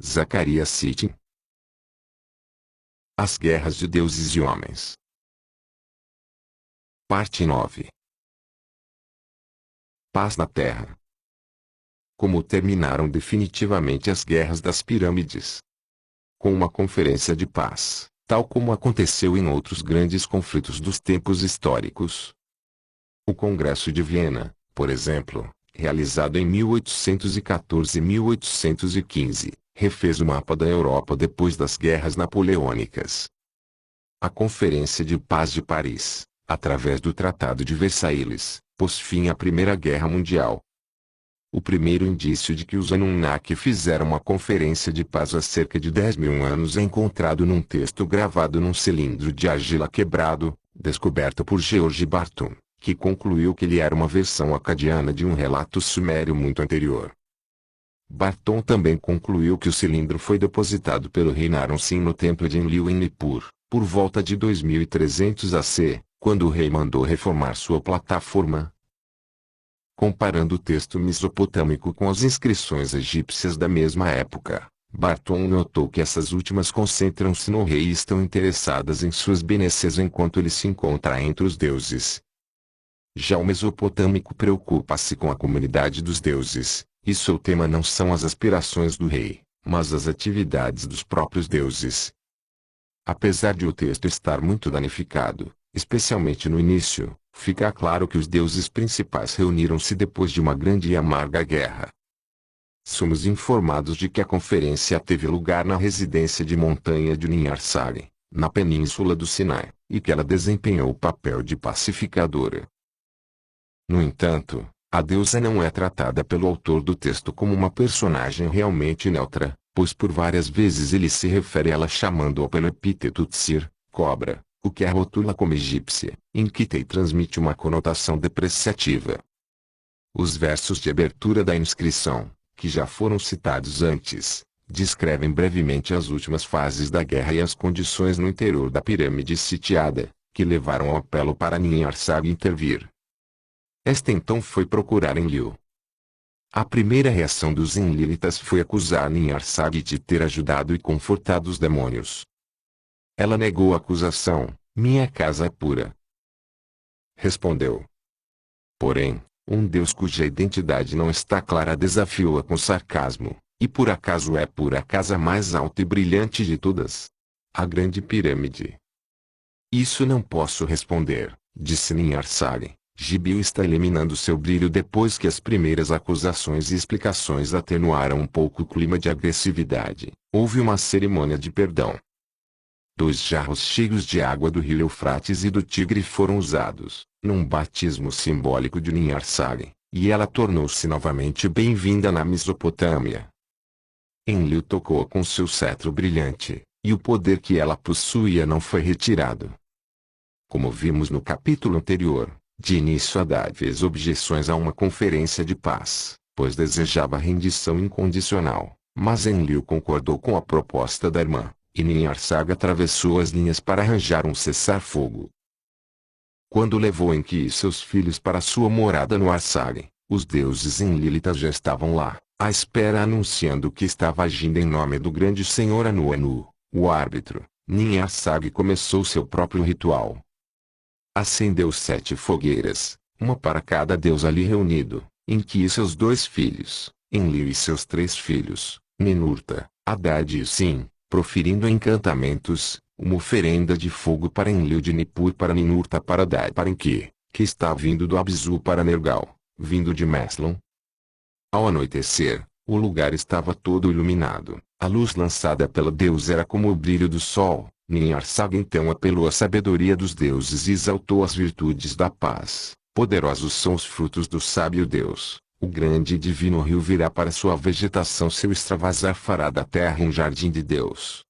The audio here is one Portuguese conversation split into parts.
Zacarias Sitchin. As Guerras de Deuses e Homens. Parte 9. Paz na Terra. Como terminaram definitivamente as guerras das pirâmides? Com uma conferência de paz, tal como aconteceu em outros grandes conflitos dos tempos históricos. O Congresso de Viena, por exemplo, realizado em 1814 e 1815, refez o mapa da Europa depois das guerras napoleônicas. A Conferência de Paz de Paris, através do Tratado de Versailles, pôs fim à Primeira Guerra Mundial. O primeiro indício de que os Anunnaki fizeram uma conferência de paz há cerca de 10.000 anos é encontrado num texto gravado num cilindro de argila quebrado, descoberto por George Barton, que concluiu que ele era uma versão acadiana de um relato sumério muito anterior. Barton também concluiu que o cilindro foi depositado pelo rei Naram-Sin no templo de Enlil em Nippur, por volta de 2300 AC, quando o rei mandou reformar sua plataforma. Comparando o texto mesopotâmico com as inscrições egípcias da mesma época, Barton notou que essas últimas concentram-se no rei e estão interessadas em suas benesses enquanto ele se encontra entre os deuses. Já o mesopotâmico preocupa-se com a comunidade dos deuses, e seu tema não são as aspirações do rei, mas as atividades dos próprios deuses. Apesar de o texto estar muito danificado, especialmente no início, fica claro que os deuses principais reuniram-se depois de uma grande e amarga guerra. Somos informados de que a conferência teve lugar na residência de montanha de Niarsari, na península do Sinai, e que ela desempenhou o papel de pacificadora. No entanto, a deusa não é tratada pelo autor do texto como uma personagem realmente neutra, pois por várias vezes ele se refere a ela chamando-a pelo epíteto Tsir, cobra, o que a rotula como egípcia, Enkidu transmite uma conotação depreciativa. Os versos de abertura da inscrição, que já foram citados antes, descrevem brevemente as últimas fases da guerra e as condições no interior da pirâmide sitiada, que levaram ao apelo para Niarsag intervir. Esta então foi procurar Enlil. A primeira reação dos Enlilitas foi acusar Niarsag de ter ajudado e confortado os demônios. Ela negou a acusação, minha casa é pura. Respondeu. Porém, um deus cuja identidade não está clara desafiou-a com sarcasmo, e por acaso é pura a casa mais alta e brilhante de todas? A grande pirâmide. Isso não posso responder, disse Niarsag. Gibil está eliminando seu brilho depois que as primeiras acusações e explicações atenuaram um pouco o clima de agressividade. Houve uma cerimônia de perdão. 2 jarros cheios de água do rio Eufrates e do Tigre foram usados, num batismo simbólico de Niarsag, e ela tornou-se novamente bem-vinda na Mesopotâmia. Enlil tocou com seu cetro brilhante, e o poder que ela possuía não foi retirado. Como vimos no capítulo anterior, de início Haddad fez objeções a uma conferência de paz, pois desejava rendição incondicional, mas Enlil concordou com a proposta da irmã, e Niarsag atravessou as linhas para arranjar um cessar-fogo. Quando levou Enki e seus filhos para sua morada no Arsag, os deuses enlilitas já estavam lá, à espera anunciando que estava agindo em nome do grande senhor Anu, o árbitro. Niarsag começou seu próprio ritual. Acendeu 7 fogueiras, uma para cada deus ali reunido, Enki e seus 2 filhos, Enlil e seus 3 filhos, Ninurta, Haddad e Sin, proferindo encantamentos, uma oferenda de fogo para Enlil de Nippur para Ninurta para Haddad para Enki, que está vindo do Abzu para Nergal, vindo de Meslon. Ao anoitecer, o lugar estava todo iluminado, a luz lançada pela deusa era como o brilho do sol. Niarsag então apelou à sabedoria dos deuses e exaltou as virtudes da paz. Poderosos são os frutos do sábio Deus. O grande e divino rio virá para sua vegetação, seu extravasar fará da terra um jardim de Deus.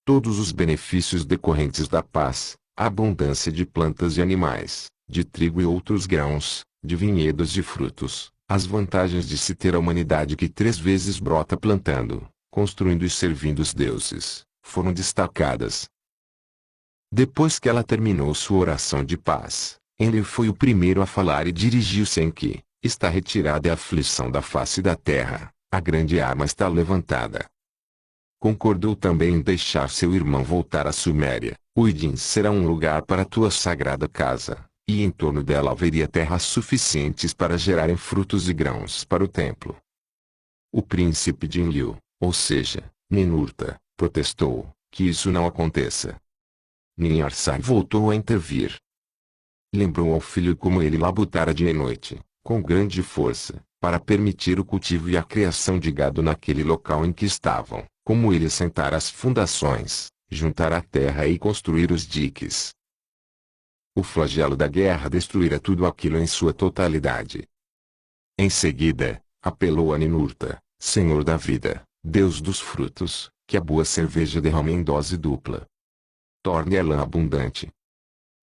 Todos os benefícios decorrentes da paz, a abundância de plantas e animais, de trigo e outros grãos, de vinhedos e frutos, as vantagens de se ter a humanidade que 3 vezes brota plantando, construindo e servindo os deuses, foram destacadas. Depois que ela terminou sua oração de paz, Enlil foi o primeiro a falar e dirigiu-se a Enki. Está retirada a aflição da face da terra, a grande arma está levantada. concordou também em deixar seu irmão voltar à Suméria. Uidin será um lugar para tua sagrada casa, e em torno dela haveria terras suficientes para gerarem frutos e grãos para o templo. O príncipe de Enlil, ou seja, Ninurta, protestou que isso não aconteça. Ninarsag voltou a intervir. Lembrou ao filho como ele labutara dia e noite, com grande força, para permitir o cultivo e a criação de gado naquele local em que estavam, como ele assentar as fundações, juntar a terra e construir os diques. O flagelo da guerra destruíra tudo aquilo em sua totalidade. Em seguida, apelou a Ninurta, Senhor da vida, Deus dos frutos, que a boa cerveja derrame em dose dupla. Torne ela abundante.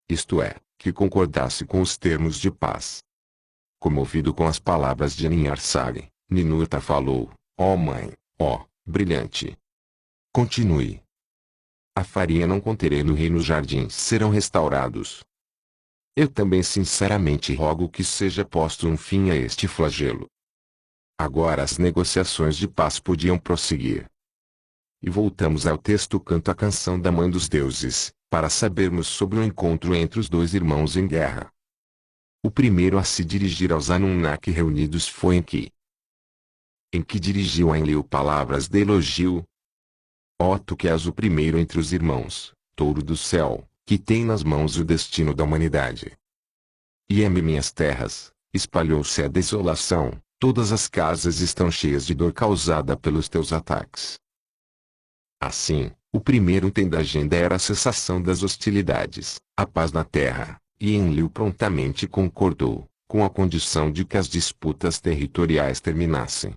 Isto é, que concordasse com os termos de paz. Comovido com as palavras de Ninarsag, Ninurta falou, ó mãe, ó, brilhante. Continue. A farinha não conterei no reino, os jardins serão restaurados. Eu também sinceramente rogo que seja posto um fim a este flagelo. Agora as negociações de paz podiam prosseguir. E voltamos ao texto Canto à Canção da Mãe dos Deuses, para sabermos sobre o encontro entre os dois irmãos em guerra. O primeiro a se dirigir aos Anunnaki reunidos foi Enki. Enki dirigiu a Enlil palavras de elogio. Ó tu que és o primeiro entre os irmãos, touro do céu, que tem nas mãos o destino da humanidade. E em minhas terras, espalhou-se a desolação, todas as casas estão cheias de dor causada pelos teus ataques. Assim, o primeiro item da agenda era a cessação das hostilidades, a paz na terra, e Enlil prontamente concordou, com a condição de que as disputas territoriais terminassem.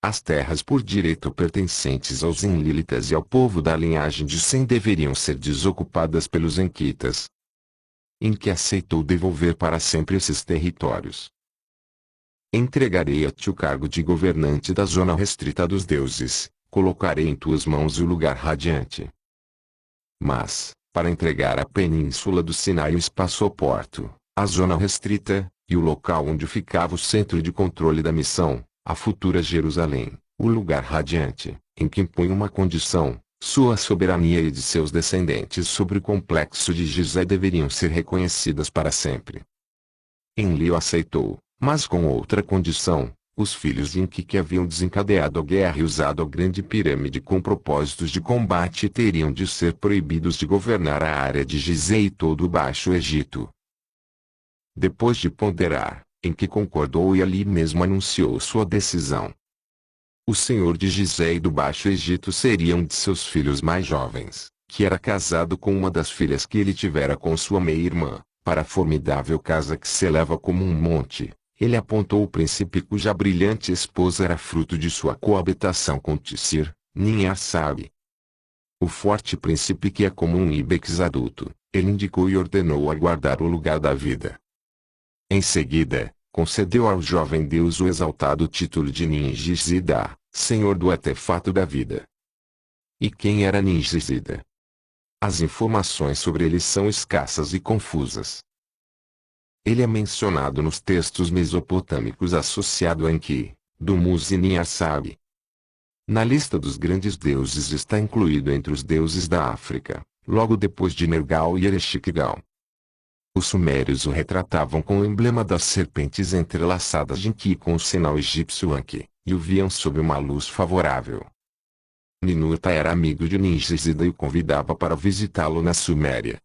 As terras por direito pertencentes aos Enlilitas e ao povo da linhagem de Sem deveriam ser desocupadas pelos Enkitas. Enki aceitou devolver para sempre esses territórios. Entregarei a ti o cargo de governante da zona restrita dos deuses, colocarei em tuas mãos o lugar radiante. Mas, para entregar a península do Sinai e o espaço-porto, a zona restrita, e o local onde ficava o centro de controle da missão, a futura Jerusalém, o lugar radiante, em que impõe uma condição, sua soberania e de seus descendentes sobre o complexo de Gizé deveriam ser reconhecidas para sempre. Enlil aceitou, mas com outra condição: os filhos de Enki que haviam desencadeado a guerra e usado a grande pirâmide com propósitos de combate teriam de ser proibidos de governar a área de Gizé e todo o Baixo Egito. Depois de ponderar, Enki concordou e ali mesmo anunciou sua decisão. O senhor de Gizé e do Baixo Egito seria um de seus filhos mais jovens, que era casado com uma das filhas que ele tivera com sua meia-irmã. Para a formidável casa que se eleva como um monte, ele apontou o príncipe cuja brilhante esposa era fruto de sua coabitação com Tisir, Ninarsag. O forte príncipe que é como um ibex adulto, ele indicou e ordenou aguardar o lugar da vida. Em seguida, concedeu ao jovem deus o exaltado título de Ningishzida, senhor do artefato da vida. E quem era Ningishzida? As informações sobre ele são escassas e confusas. Ele é mencionado nos textos mesopotâmicos associado a Enki, Dumuz e Ninarsag. Na lista dos grandes deuses está incluído entre os deuses da África, logo depois de Nergal e Ereshkigal. Os sumérios o retratavam com o emblema das serpentes entrelaçadas de Enki com o sinal egípcio Anki, e o viam sob uma luz favorável. Ninurta era amigo de Ningishzida e o convidava para visitá-lo na Suméria.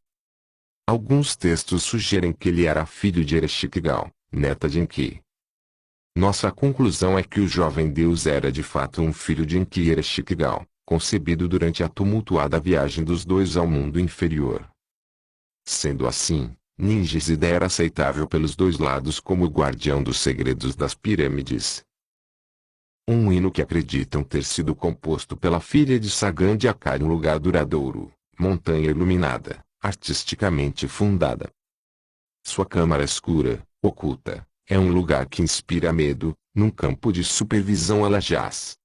Alguns textos sugerem que ele era filho de Ereshkigal, neta de Enki. Nossa conclusão é que o jovem deus era de fato um filho de Enki e Ereshkigal, concebido durante a tumultuada viagem dos dois ao mundo inferior. Sendo assim, Ningishzida era aceitável pelos dois lados como o guardião dos segredos das pirâmides. Um hino que acreditam ter sido composto pela filha de Sagan de Akkad, um lugar duradouro, montanha iluminada, artisticamente fundada. Sua câmara escura, oculta, é um lugar que inspira medo, num campo de supervisão ela jaz.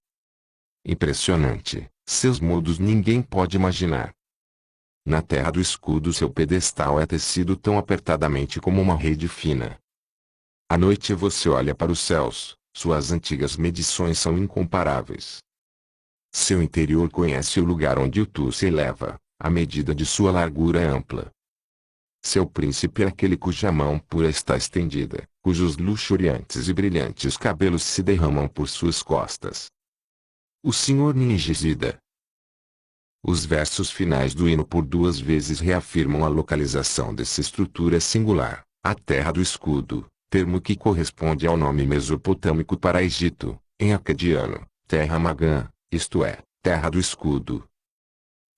Impressionante, seus modos ninguém pode imaginar. Na terra do escudo seu pedestal é tecido tão apertadamente como uma rede fina. À noite você olha para os céus, suas antigas medições são incomparáveis. Seu interior conhece o lugar onde o Tu se eleva, a medida de sua largura é ampla. Seu príncipe é aquele cuja mão pura está estendida, cujos luxuriantes e brilhantes cabelos se derramam por suas costas. O Senhor Ninjizida. Os versos finais do hino por duas vezes reafirmam a localização dessa estrutura singular, a Terra do Escudo, termo que corresponde ao nome mesopotâmico para Egito, em acadiano, Terra Magã, isto é, Terra do Escudo.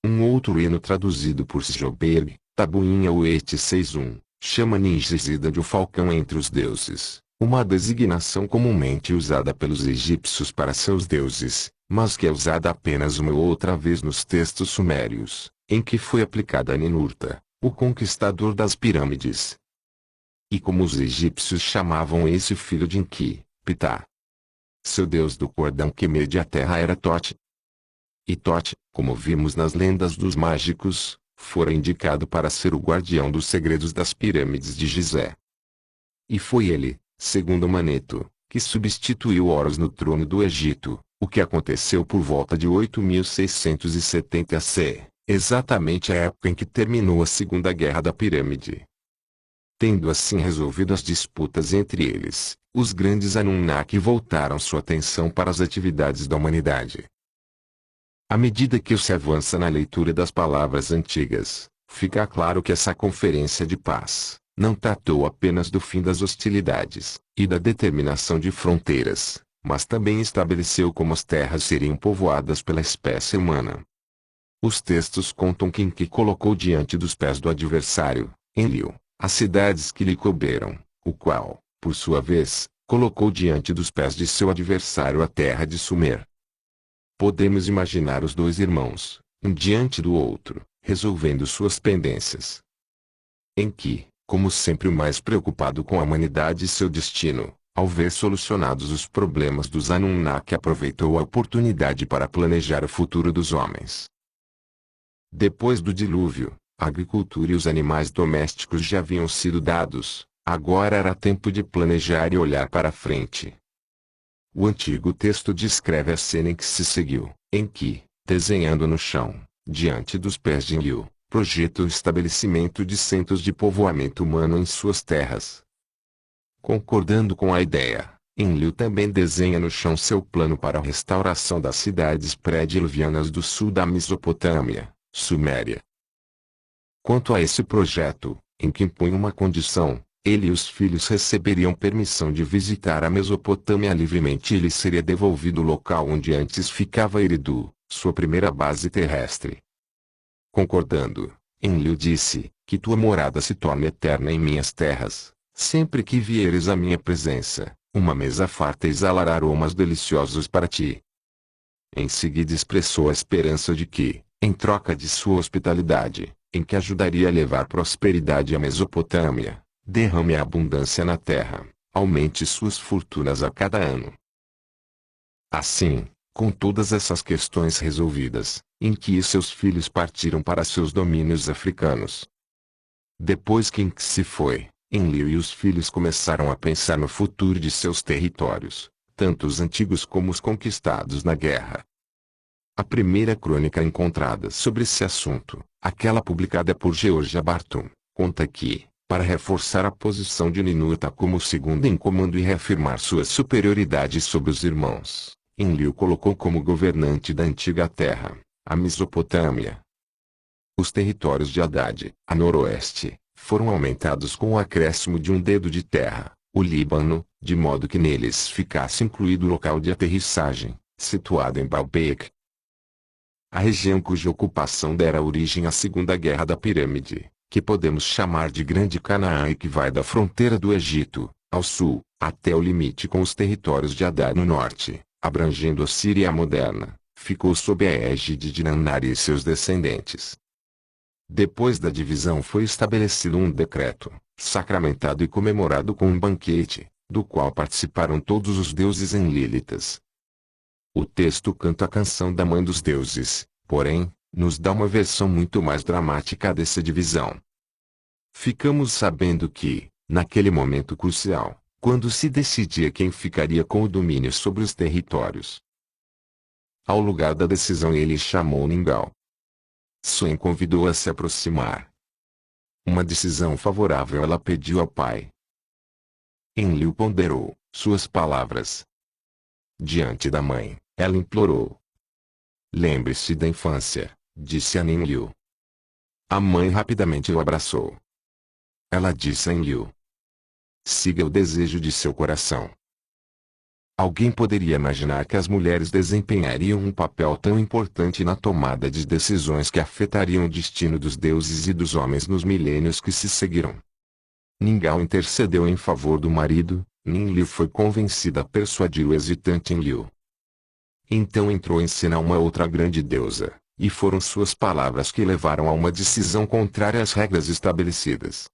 Um outro hino traduzido por Sjoberg, Tabuinha Uete 6.1, chama Ninjizida de o falcão entre os deuses, uma designação comumente usada pelos egípcios para seus deuses, mas que é usada apenas uma ou outra vez nos textos sumérios, em que foi aplicada a Ninurta, o conquistador das pirâmides. E como os egípcios chamavam esse filho de Enki, Ptah. Seu deus do cordão que mede a terra era Tote. E Tote, como vimos nas lendas dos mágicos, fora indicado para ser o guardião dos segredos das pirâmides de Gizé. E foi ele, segundo Maneto, que substituiu Horus no trono do Egito, o que aconteceu por volta de 8670 C, exatamente a época em que terminou a Segunda Guerra da Pirâmide. Tendo assim resolvido as disputas entre eles, os grandes Anunnaki voltaram sua atenção para as atividades da humanidade. À medida que se avança na leitura das palavras antigas, fica claro que essa conferência de paz não tratou apenas do fim das hostilidades e da determinação de fronteiras, mas também estabeleceu como as terras seriam povoadas pela espécie humana. Os textos contam que Enki colocou diante dos pés do adversário, Enlil, as cidades que lhe couberam, o qual, por sua vez, colocou diante dos pés de seu adversário a terra de Sumer. Podemos imaginar os dois irmãos, um diante do outro, resolvendo suas pendências. Enki, como sempre o mais preocupado com a humanidade e seu destino, ao ver solucionados os problemas dos Anunnaki, aproveitou a oportunidade para planejar o futuro dos homens. Depois do dilúvio, a agricultura e os animais domésticos já haviam sido dados, agora era tempo de planejar e olhar para frente. O antigo texto descreve a cena em que se seguiu, em que, desenhando no chão, diante dos pés de Enlil, projeta o estabelecimento de centros de povoamento humano em suas terras. Concordando com a ideia, Enlil também desenha no chão seu plano para a restauração das cidades pré-diluvianas do sul da Mesopotâmia, Suméria. Quanto a esse projeto, Enki impõe uma condição: ele e os filhos receberiam permissão de visitar a Mesopotâmia livremente e lhe seria devolvido o local onde antes ficava Eridu, sua primeira base terrestre. Concordando, Enlil disse: que tua morada se torne eterna em minhas terras, sempre que vieres à minha presença, uma mesa farta exalará aromas deliciosos para ti. Em seguida expressou a esperança de que, em troca de sua hospitalidade, em que ajudaria a levar prosperidade à Mesopotâmia, derrame a abundância na terra, aumente suas fortunas a cada ano. Assim, com todas essas questões resolvidas, Enki e seus filhos partiram para seus domínios africanos. Depois que Enki se foi, Enlil e os filhos começaram a pensar no futuro de seus territórios, tanto os antigos como os conquistados na guerra. A primeira crônica encontrada sobre esse assunto, aquela publicada por Georgia Barton, conta que, para reforçar a posição de Ninurta como segundo em comando e reafirmar sua superioridade sobre os irmãos, Enlil colocou como governante da antiga terra, a Mesopotâmia. Os territórios de Haddad, a noroeste, foram aumentados com o acréscimo de um dedo de terra, o Líbano, de modo que neles ficasse incluído o local de aterrissagem, situado em Baalbek. A região cuja ocupação dera origem à Segunda Guerra da Pirâmide, que podemos chamar de Grande Canaã e que vai da fronteira do Egito, ao sul, até o limite com os territórios de Haddad no norte, abrangendo a Síria moderna, ficou sob a égide de Nanari e seus descendentes. Depois da divisão foi estabelecido um decreto, sacramentado e comemorado com um banquete, do qual participaram todos os deuses enlílitas. O texto canta a canção da Mãe dos Deuses, porém, nos dá uma versão muito mais dramática dessa divisão. Ficamos sabendo que, naquele momento crucial, quando se decidia quem ficaria com o domínio sobre os territórios, Ao lugar da decisão ele chamou Ningal. Suen convidou a se aproximar. Uma decisão favorável ela pediu ao pai. Enlil ponderou suas palavras. Diante da mãe, ela implorou. Lembre-se da infância, disse a Enlil. A mãe rapidamente o abraçou. Ela disse a Enlil. Siga o desejo de seu coração. Alguém poderia imaginar que as mulheres desempenhariam um papel tão importante na tomada de decisões que afetariam o destino dos deuses e dos homens nos milênios que se seguiram. Ningal intercedeu em favor do marido, Enlil foi convencida a persuadir o hesitante Enlil. Então entrou em cena uma outra grande deusa, e foram suas palavras que levaram a uma decisão contrária às regras estabelecidas.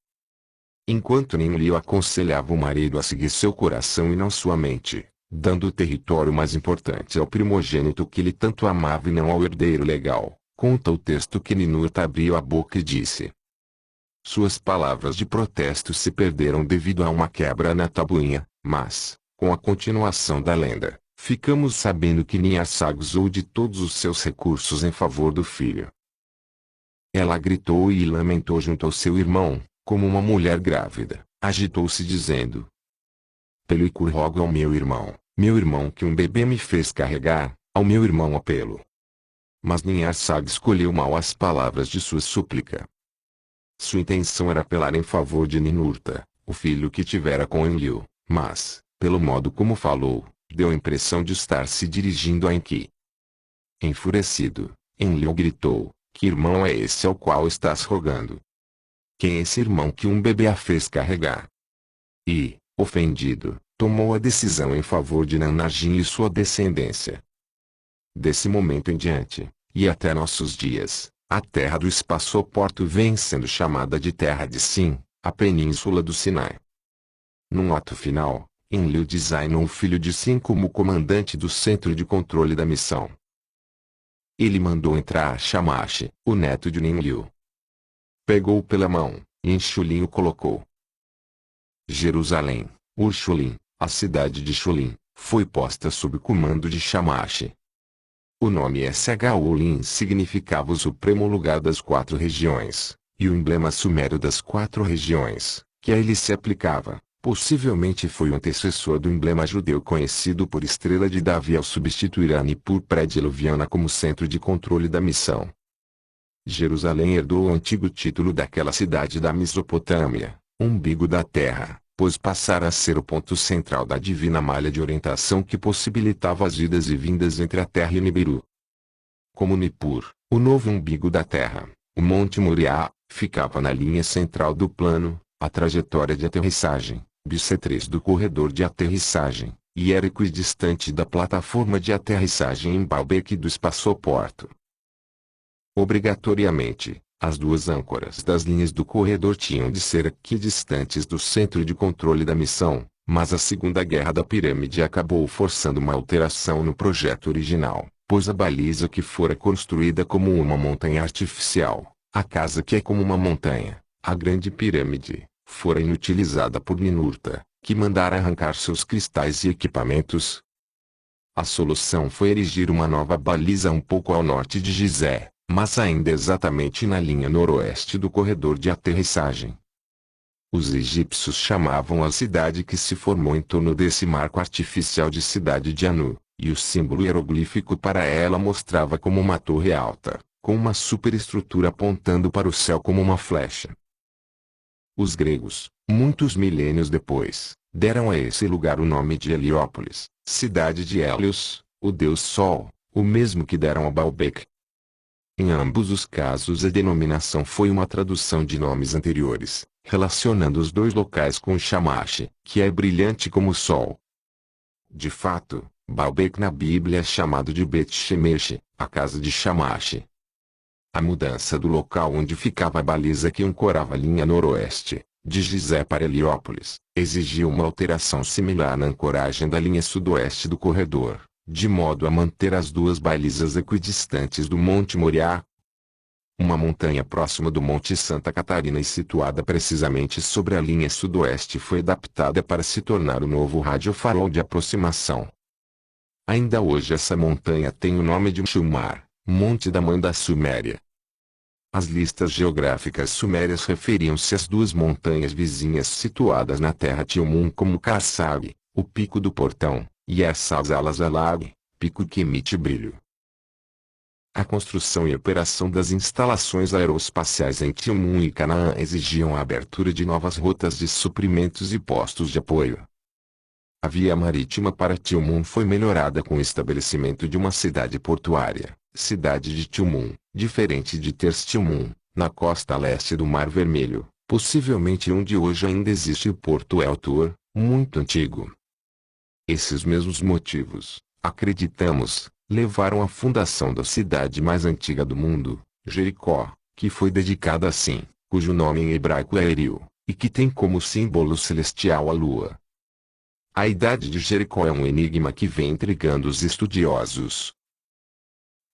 Enquanto Enlil aconselhava o marido a seguir seu coração e não sua mente, dando o território mais importante ao primogênito que ele tanto amava e não ao herdeiro legal, conta o texto que Ninurta abriu a boca e disse. Suas palavras de protesto se perderam devido a uma quebra na tabuinha, mas, com a continuação da lenda, ficamos sabendo que Ninhursag usou de todos os seus recursos em favor do filho. Ela gritou e lamentou junto ao seu irmão, como uma mulher grávida, agitou-se dizendo. Pelo rogo ao meu irmão que um bebê me fez carregar, ao meu irmão apelo. Mas Ninhursag escolheu mal as palavras de sua súplica. Sua intenção era apelar em favor de Ninurta, o filho que tivera com Enlil, mas, pelo modo como falou, deu a impressão de estar se dirigindo a Enki. Enfurecido, Enlil gritou, que irmão é esse ao qual estás rogando? Quem é esse irmão que um bebê a fez carregar? E, ofendido, tomou a decisão em favor de Nanajin e sua descendência. Desse momento em diante, e até nossos dias, a terra do espaçoporto vem sendo chamada de Terra de Sin, a península do Sinai. Num ato final, Enlil designou o filho de Sin como comandante do centro de controle da missão. Ele mandou entrar Shamash, o neto de Enlil. Pegou-o pela mão, e em Chulim o colocou. Jerusalém, Urshulim, a cidade de Chulim, foi posta sob o comando de Shamash. O nome Shulim significava o supremo lugar das 4 regiões, e o emblema sumério das 4 regiões, que a ele se aplicava, possivelmente foi o antecessor do emblema judeu conhecido por Estrela de Davi ao substituir a Nippur pré-diluviana como centro de controle da missão. Jerusalém herdou o antigo título daquela cidade da Mesopotâmia, umbigo da terra, pois passara a ser o ponto central da divina malha de orientação que possibilitava as idas e vindas entre a terra e Nibiru. Como Nippur, o novo umbigo da terra, o Monte Moriá, ficava na linha central do plano, a trajetória de aterrissagem, bissetriz do corredor de aterrissagem, e era equidistante da plataforma de aterrissagem em Baalbek do espaçoporto. Obrigatoriamente, as 2 âncoras das linhas do corredor tinham de ser equidistantes do centro de controle da missão, mas a Segunda Guerra da Pirâmide acabou forçando uma alteração no projeto original, pois a baliza que fora construída como uma montanha artificial, a casa que é como uma montanha, a Grande Pirâmide, fora inutilizada por Ninurta, que mandara arrancar seus cristais e equipamentos. A solução foi erigir uma nova baliza um pouco ao norte de Gizé, mas ainda exatamente na linha noroeste do corredor de aterrissagem. Os egípcios chamavam a cidade que se formou em torno desse marco artificial de Cidade de Anu, e o símbolo hieroglífico para ela mostrava como uma torre alta, com uma superestrutura apontando para o céu como uma flecha. Os gregos, muitos milênios depois, deram a esse lugar o nome de Heliópolis, cidade de Hélios, o deus Sol, o mesmo que deram a Baalbek. Em ambos os casos a denominação foi uma tradução de nomes anteriores, relacionando os 2 locais com Shamash, que é brilhante como o sol. De fato, Baalbek na Bíblia é chamado de Bet Shemesh, a casa de Shamash. A mudança do local onde ficava a baliza que ancorava a linha noroeste, de Gizé para Heliópolis, exigiu uma alteração similar na ancoragem da linha sudoeste do corredor, de modo a manter as 2 balizas equidistantes do Monte Moriá. Uma montanha próxima do Monte Santa Catarina e situada precisamente sobre a linha sudoeste foi adaptada para se tornar o novo radiofarol de aproximação. Ainda hoje essa montanha tem o nome de Shumar, Monte da Mãe da Suméria. As listas geográficas sumérias referiam-se às duas montanhas vizinhas situadas na terra Tilmun como Karsag, o Pico do Portão, e Ersazalag, Pico que emite brilho. A construção e operação das instalações aeroespaciais em Tilmun e Canaã exigiam a abertura de novas rotas de suprimentos e postos de apoio. A via marítima para Tilmun foi melhorada com o estabelecimento de uma cidade portuária, cidade de Tilmun, diferente de Ters-Tilmun, na costa leste do Mar Vermelho, possivelmente onde hoje ainda existe o Porto El Tur, muito antigo. Esses mesmos motivos, acreditamos, levaram à fundação da cidade mais antiga do mundo, Jericó, que foi dedicada assim, cujo nome em hebraico é Eriu, e que tem como símbolo celestial a lua. A idade de Jericó é um enigma que vem intrigando os estudiosos.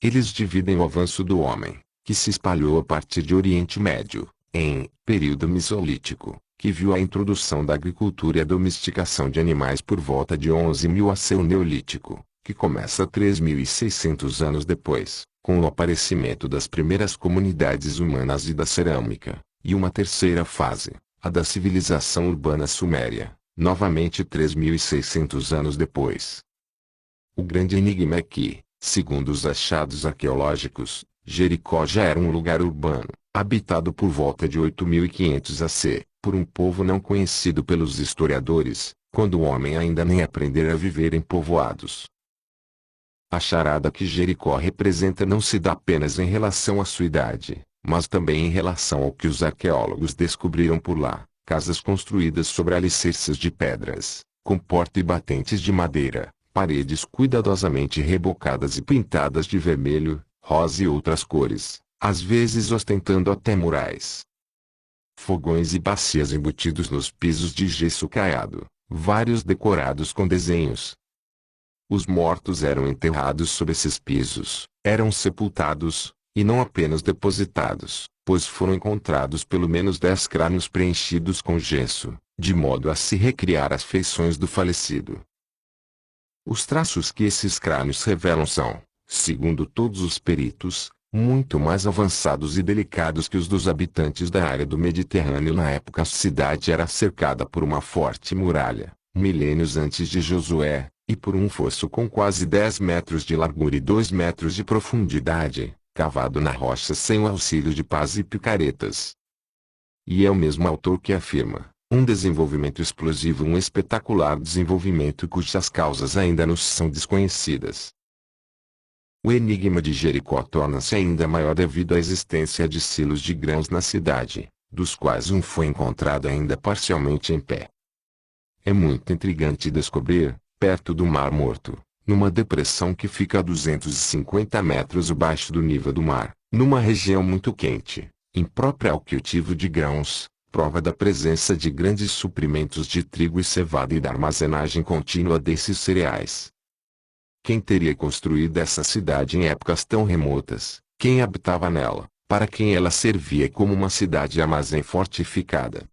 Eles dividem o avanço do homem, que se espalhou a partir de Oriente Médio, em período Mesolítico, que viu a introdução da agricultura e a domesticação de animais por volta de 11.000 a o Neolítico, que começa 3.600 anos depois, com o aparecimento das primeiras comunidades humanas e da cerâmica, e uma terceira fase, a da civilização urbana suméria, novamente 3.600 anos depois. O grande enigma é que, segundo os achados arqueológicos, Jericó já era um lugar urbano, habitado por volta de 8.500 AC, por um povo não conhecido pelos historiadores, quando o homem ainda nem aprendera a viver em povoados. A charada que Jericó representa não se dá apenas em relação à sua idade, mas também em relação ao que os arqueólogos descobriram por lá, casas construídas sobre alicerces de pedras, com porta e batentes de madeira, paredes cuidadosamente rebocadas e pintadas de vermelho, rosa e outras cores, às vezes ostentando até murais. Fogões e bacias embutidos nos pisos de gesso caiado, vários decorados com desenhos. Os mortos eram enterrados sob esses pisos, eram sepultados, e não apenas depositados, pois foram encontrados pelo menos 10 crânios preenchidos com gesso, de modo a se recriar as feições do falecido. Os traços que esses crânios revelam são, segundo todos os peritos, muito mais avançados e delicados que os dos habitantes da área do Mediterrâneo na época. A cidade era cercada por uma forte muralha, milênios antes de Josué, e por um fosso com quase 10 metros de largura e 2 metros de profundidade, cavado na rocha sem o auxílio de pás e picaretas. E é o mesmo autor que afirma, um desenvolvimento explosivo, um espetacular desenvolvimento cujas causas ainda nos são desconhecidas. O enigma de Jericó torna-se ainda maior devido à existência de silos de grãos na cidade, dos quais um foi encontrado ainda parcialmente em pé. É muito intrigante descobrir, perto do Mar Morto, numa depressão que fica a 250 metros abaixo do nível do mar, numa região muito quente, imprópria ao cultivo de grãos, prova da presença de grandes suprimentos de trigo e cevada e da armazenagem contínua desses cereais. Quem teria construído essa cidade em épocas tão remotas? Quem habitava nela? Para quem ela servia como uma cidade-armazém fortificada?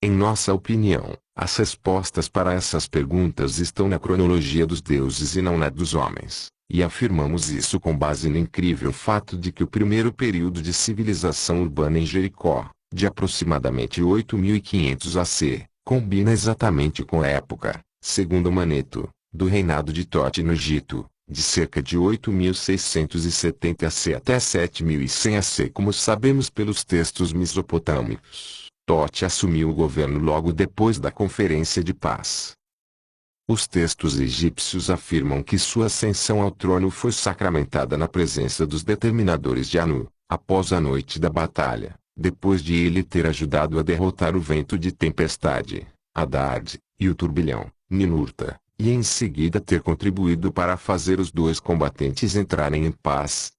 Em nossa opinião, as respostas para essas perguntas estão na cronologia dos deuses e não na dos homens, e afirmamos isso com base no incrível fato de que o primeiro período de civilização urbana em Jericó, de aproximadamente 8.500 AC, combina exatamente com a época, segundo Maneto, do reinado de Tote no Egito, de cerca de 8.670 AC até 7.100 AC. Como sabemos pelos textos mesopotâmicos, Tote assumiu o governo logo depois da Conferência de Paz. Os textos egípcios afirmam que sua ascensão ao trono foi sacramentada na presença dos determinadores de Anu, após a noite da batalha, depois de ele ter ajudado a derrotar o vento de tempestade, Haddad, e o turbilhão, Ninurta, e em seguida ter contribuído para fazer os dois combatentes entrarem em paz.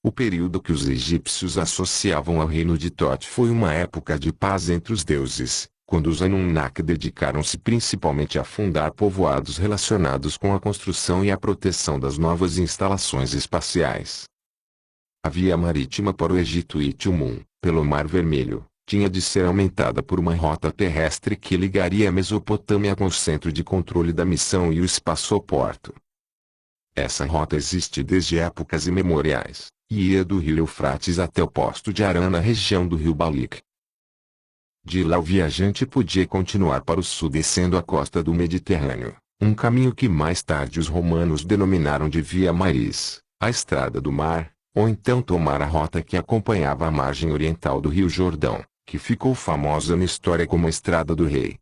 O período que os egípcios associavam ao reino de Tote foi uma época de paz entre os deuses, quando os Anunnaki dedicaram-se principalmente a fundar povoados relacionados com a construção e a proteção das novas instalações espaciais. A via marítima para o Egito e Tilmun, pelo Mar Vermelho, tinha de ser aumentada por uma rota terrestre que ligaria a Mesopotâmia com o centro de controle da missão e o espaçoporto, Essa rota existe desde épocas imemoriais, e ia do rio Eufrates até o posto de Harã na região do rio Balik. De lá o viajante podia continuar para o sul descendo a costa do Mediterrâneo, um caminho que mais tarde os romanos denominaram de Via Maris, a Estrada do Mar, ou então tomar a rota que acompanhava a margem oriental do rio Jordão, que ficou famosa na história como a Estrada do Rei.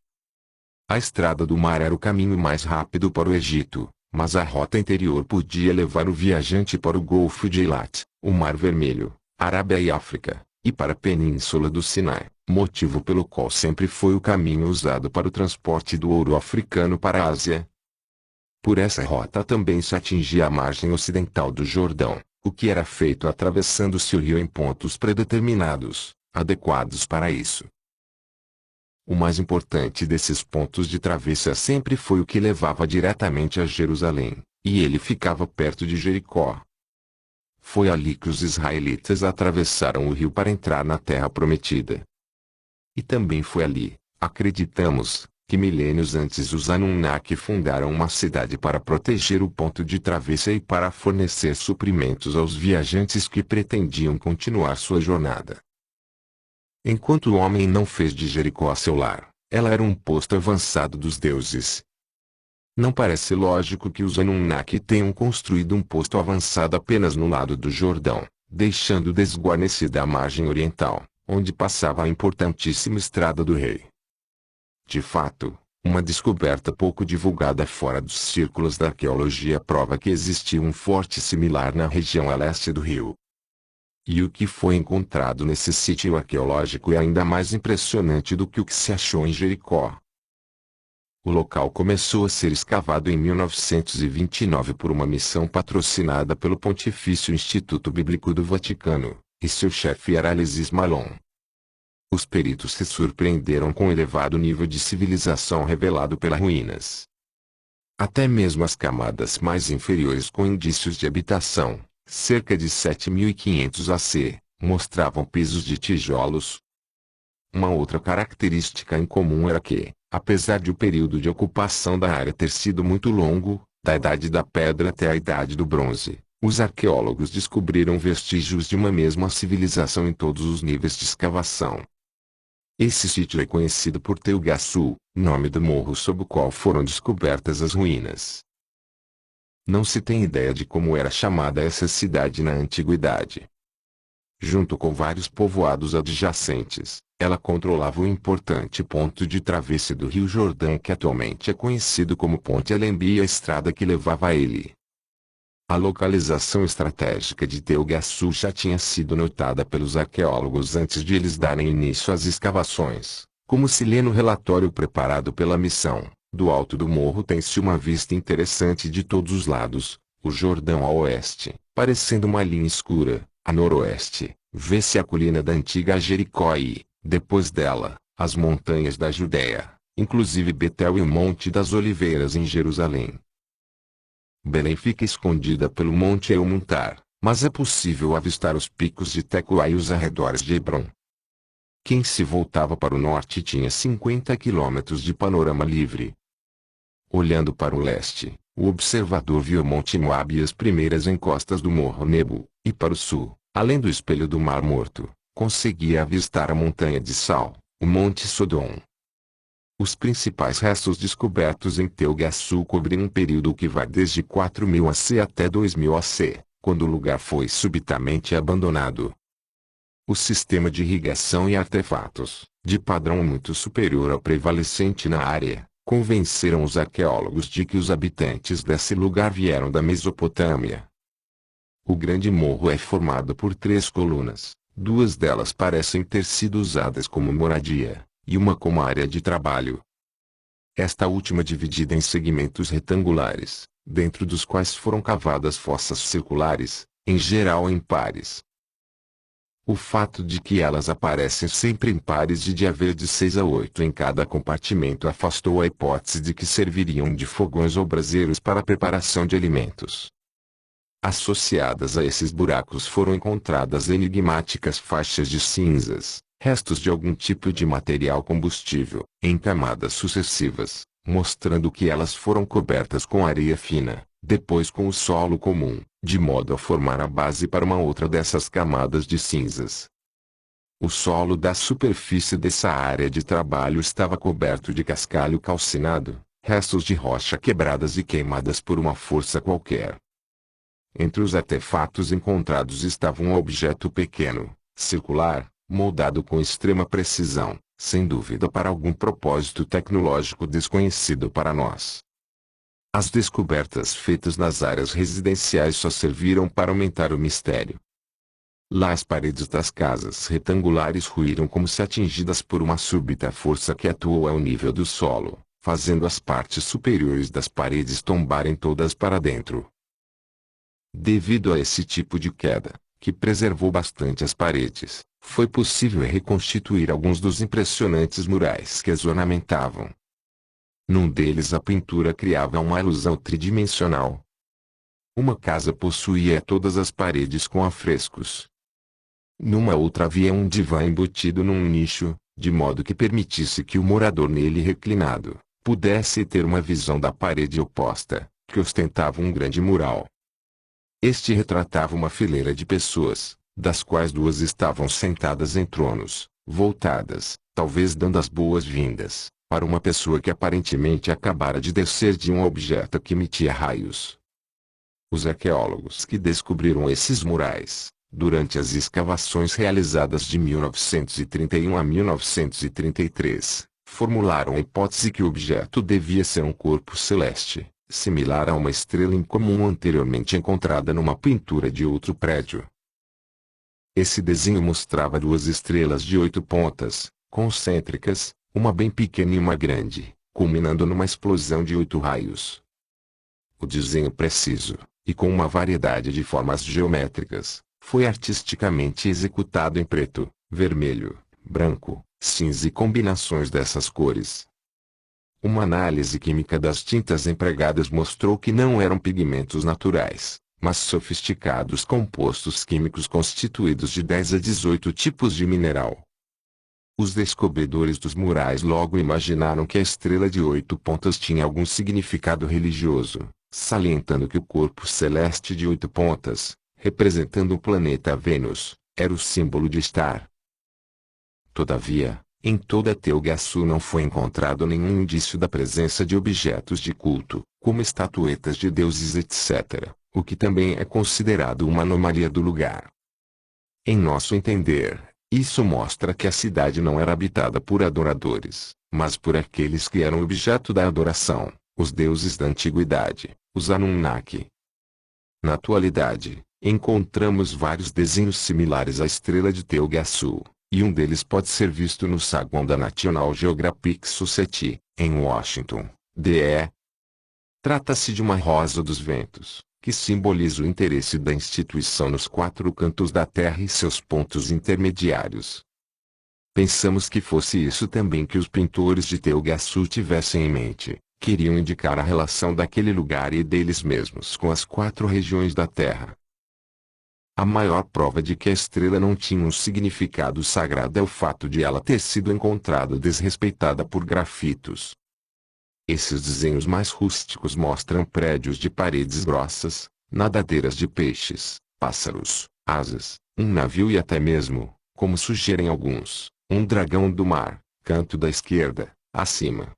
A Estrada do Mar era o caminho mais rápido para o Egito, mas a rota interior podia levar o viajante para o Golfo de Eilat, o Mar Vermelho, Arábia e África, e para a Península do Sinai, motivo pelo qual sempre foi o caminho usado para o transporte do ouro africano para a Ásia. Por essa rota também se atingia a margem ocidental do Jordão, o que era feito atravessando-se o rio em pontos predeterminados, adequados para isso. O mais importante desses pontos de travessia sempre foi o que levava diretamente a Jerusalém, e ele ficava perto de Jericó. Foi ali que os israelitas atravessaram o rio para entrar na Terra Prometida. E também foi ali, acreditamos, que milênios antes os Anunnaki fundaram uma cidade para proteger o ponto de travessia e para fornecer suprimentos aos viajantes que pretendiam continuar sua jornada. Enquanto o homem não fez de Jericó seu lar, ela era um posto avançado dos deuses. Não parece lógico que os Anunnaki tenham construído um posto avançado apenas no lado do Jordão, deixando desguarnecida a margem oriental, onde passava a importantíssima Estrada do Rei. De fato, uma descoberta pouco divulgada fora dos círculos da arqueologia prova que existia um forte similar na região a leste do rio. E o que foi encontrado nesse sítio arqueológico é ainda mais impressionante do que o que se achou em Jericó. O local começou a ser escavado em 1929 por uma missão patrocinada pelo Pontifício Instituto Bíblico do Vaticano, e seu chefe era Alexis Malon. Os peritos se surpreenderam com o elevado nível de civilização revelado pelas ruínas. Até mesmo as camadas mais inferiores com indícios de habitação, cerca de 7.500 AC, mostravam pisos de tijolos. Uma outra característica em comum era que, apesar de o período de ocupação da área ter sido muito longo, da Idade da Pedra até a Idade do Bronze, os arqueólogos descobriram vestígios de uma mesma civilização em todos os níveis de escavação. Esse sítio é conhecido por Teugassu, nome do morro sob o qual foram descobertas as ruínas. Não se tem ideia de como era chamada essa cidade na antiguidade. Junto com vários povoados adjacentes, ela controlava o importante ponto de travessia do Rio Jordão que atualmente é conhecido como Ponte Alembi e a estrada que levava a ele. A localização estratégica de Teugassu já tinha sido notada pelos arqueólogos antes de eles darem início às escavações, como se lê no relatório preparado pela missão. Do alto do morro tem-se uma vista interessante de todos os lados, o Jordão a oeste, parecendo uma linha escura, a noroeste, vê-se a colina da antiga Jericó e, depois dela, as montanhas da Judéia, inclusive Betel e o Monte das Oliveiras em Jerusalém. Belém fica escondida pelo Monte Elmuntar, mas é possível avistar os picos de Tecoa e os arredores de Hebrom. Quem se voltava para o norte tinha 50 quilômetros de panorama livre. Olhando para o leste, o observador viu o Monte Moabe e as primeiras encostas do Morro Nebo, e para o sul, além do espelho do Mar Morto, conseguia avistar a Montanha de Sal, o Monte Sodom. Os principais restos descobertos em Teugassu cobrem um período que vai desde 4000 AC até 2000 AC, quando o lugar foi subitamente abandonado. O sistema de irrigação e artefatos, de padrão muito superior ao prevalecente na área, convenceram os arqueólogos de que os habitantes desse lugar vieram da Mesopotâmia. O grande morro é formado por 3 colunas, 2 delas parecem ter sido usadas como moradia, e uma como área de trabalho. Esta última dividida em segmentos retangulares, dentro dos quais foram cavadas fossas circulares, em geral em pares. O fato de que elas aparecem sempre em pares e de haver de 6 a 8 em cada compartimento afastou a hipótese de que serviriam de fogões ou braseiros para a preparação de alimentos. Associadas a esses buracos foram encontradas enigmáticas faixas de cinzas, restos de algum tipo de material combustível, em camadas sucessivas, mostrando que elas foram cobertas com areia fina, depois com o solo comum, de modo a formar a base para uma outra dessas camadas de cinzas. O solo da superfície dessa área de trabalho estava coberto de cascalho calcinado, restos de rocha quebradas e queimadas por uma força qualquer. Entre os artefatos encontrados estava um objeto pequeno, circular, moldado com extrema precisão, sem dúvida para algum propósito tecnológico desconhecido para nós. As descobertas feitas nas áreas residenciais só serviram para aumentar o mistério. Lá as paredes das casas retangulares ruíram como se atingidas por uma súbita força que atuou ao nível do solo, fazendo as partes superiores das paredes tombarem todas para dentro. Devido a esse tipo de queda, que preservou bastante as paredes, foi possível reconstituir alguns dos impressionantes murais que as ornamentavam. Num deles a pintura criava uma ilusão tridimensional. Uma casa possuía todas as paredes com afrescos. Numa outra havia um divã embutido num nicho, de modo que permitisse que o morador nele reclinado, pudesse ter uma visão da parede oposta, que ostentava um grande mural. Este retratava uma fileira de pessoas, das quais duas estavam sentadas em tronos, voltadas, talvez dando as boas-vindas, para uma pessoa que aparentemente acabara de descer de um objeto que emitia raios. Os arqueólogos que descobriram esses murais, durante as escavações realizadas de 1931 a 1933, formularam a hipótese que o objeto devia ser um corpo celeste, similar a uma estrela incomum anteriormente encontrada numa pintura de outro prédio. Esse desenho mostrava duas estrelas de 8 pontas, concêntricas, uma bem pequena e uma grande, culminando numa explosão de 8 raios. O desenho preciso, e com uma variedade de formas geométricas, foi artisticamente executado em preto, vermelho, branco, cinza e combinações dessas cores. Uma análise química das tintas empregadas mostrou que não eram pigmentos naturais, mas sofisticados compostos químicos constituídos de 10 a 18 tipos de mineral. Os descobridores dos murais logo imaginaram que a estrela de 8 pontas tinha algum significado religioso, salientando que o corpo celeste de 8 pontas, representando o planeta Vênus, era o símbolo de estar. Todavia, em toda Telgaçu não foi encontrado nenhum indício da presença de objetos de culto, como estatuetas de deuses etc., o que também é considerado uma anomalia do lugar. Em nosso entender, isso mostra que a cidade não era habitada por adoradores, mas por aqueles que eram objeto da adoração, os deuses da antiguidade, os Anunnaki. Na atualidade, encontramos vários desenhos similares à estrela de Telgaçu, e um deles pode ser visto no saguão da National Geographic Society, em Washington, D.C. Trata-se de uma rosa dos ventos, que simboliza o interesse da instituição nos 4 cantos da Terra e seus pontos intermediários. Pensamos que fosse isso também que os pintores de Telgaçu tivessem em mente, queriam indicar a relação daquele lugar e deles mesmos com as 4 regiões da Terra. A maior prova de que a estrela não tinha um significado sagrado é o fato de ela ter sido encontrada desrespeitada por grafitos. Esses desenhos mais rústicos mostram prédios de paredes grossas, nadadeiras de peixes, pássaros, asas, um navio e até mesmo, como sugerem alguns, um dragão do mar, canto da esquerda, acima.